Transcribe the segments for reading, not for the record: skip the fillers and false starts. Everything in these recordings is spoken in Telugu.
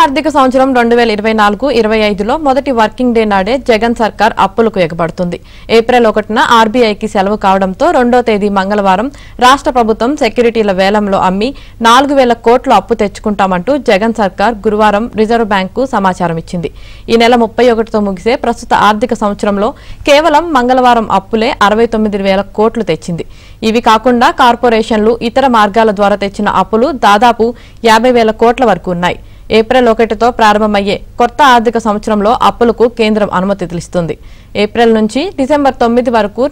ఆర్థిక సంవత్సరం 2024-25లో మొదటి వర్కింగ్ డే నాడే జగన్ సర్కార్ అప్పులకు ఎగబడుతుంది. ఏప్రిల్ 1న ఆర్బీఐకి సెలవు కావడంతో 2వ తేదీ మంగళవారం రాష్ట్ర ప్రభుత్వం సెక్యూరిటీల వేలంలో అమ్మి 4000 కోట్ల అప్పు తెచ్చుకుంటామంటూ జగన్ సర్కార్ గురువారం రిజర్వ్ బ్యాంకు సమాచారం ఇచ్చింది. ఈ నెల 31తో ముగిసే ప్రస్తుత ఆర్థిక సంవత్సరంలో కేవలం మంగళవారం అప్పులే 69,000 కోట్లు తెచ్చింది. ఇవి కాకుండా కార్పొరేషన్లు ఇతర మార్గాల ద్వారా తెచ్చిన అప్పులు దాదాపు 50,000 కోట్ల వరకు ఉన్నాయి. ఏప్రిల్ 1తో ప్రారంభమయ్యే కొత్త ఆర్థిక సంవత్సరంలో అప్పులకు కేంద్రం అనుమతినిస్తుంది. ఏప్రిల్ నుంచి డిసెంబర్ 9 వరకు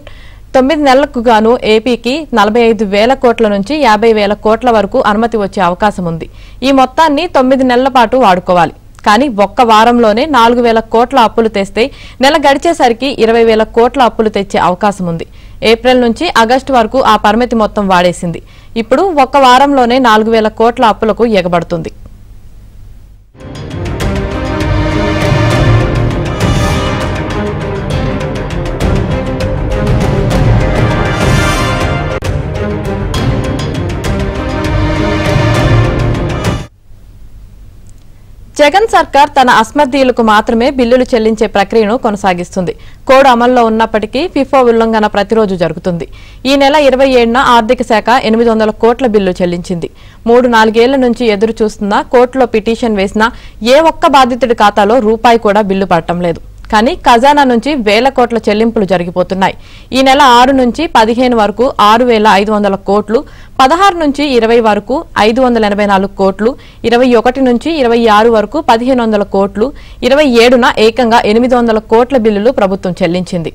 9 నెలలకు గాను ఏపీకి 45,000 కోట్ల నుంచి 50,000 కోట్ల వరకు అనుమతి వచ్చే అవకాశం ఉంది. ఈ మొత్తాన్ని 9 నెలల పాటు వాడుకోవాలి. కానీ ఒక్క వారంలోనే 4,000 కోట్ల అప్పులు తెస్తే నెల గడిచేసరికి 20,000 కోట్ల అప్పులు తెచ్చే అవకాశం ఉంది. ఏప్రిల్ నుంచి ఆగస్టు వరకు ఆ పరిమితి మొత్తం వాడేసింది. ఇప్పుడు ఒక్క వారంలోనే 4,000 కోట్ల అప్పులకు ఎగబడుతుంది. జగన్ సర్కార్ తన అస్మద్దీయులకు మాత్రమే బిల్లులు చెల్లించే ప్రక్రియను కొనసాగిస్తుంది. కోడ్ అమల్లో ఉన్నప్పటికీ ఫిఫో ఉల్లంఘన ప్రతిరోజు జరుగుతుంది. ఈ నెల 27న ఆర్థిక శాఖ 800 కోట్ల బిల్లు చెల్లించింది. 3-4 ఏళ్ల నుంచి ఎదురు చూస్తున్నా కోర్టులో పిటిషన్ వేసినా ఏ ఒక్క బాధితుడి ఖాతాలో రూపాయి కూడా బిల్లు పడటం లేదు. కానీ ఖజానా నుంచి 1,000 కోట్ల చెల్లింపులు జరిగిపోతున్నాయి. ఈ నెల 6 నుంచి 15 వరకు 6,500 కోట్లు, 16 నుంచి 20 వరకు 584 కోట్లు, 21 నుంచి 26 వరకు 1,500 కోట్లు, 27న ఏకంగా 800 కోట్ల బిల్లులు ప్రభుత్వం చెల్లించింది.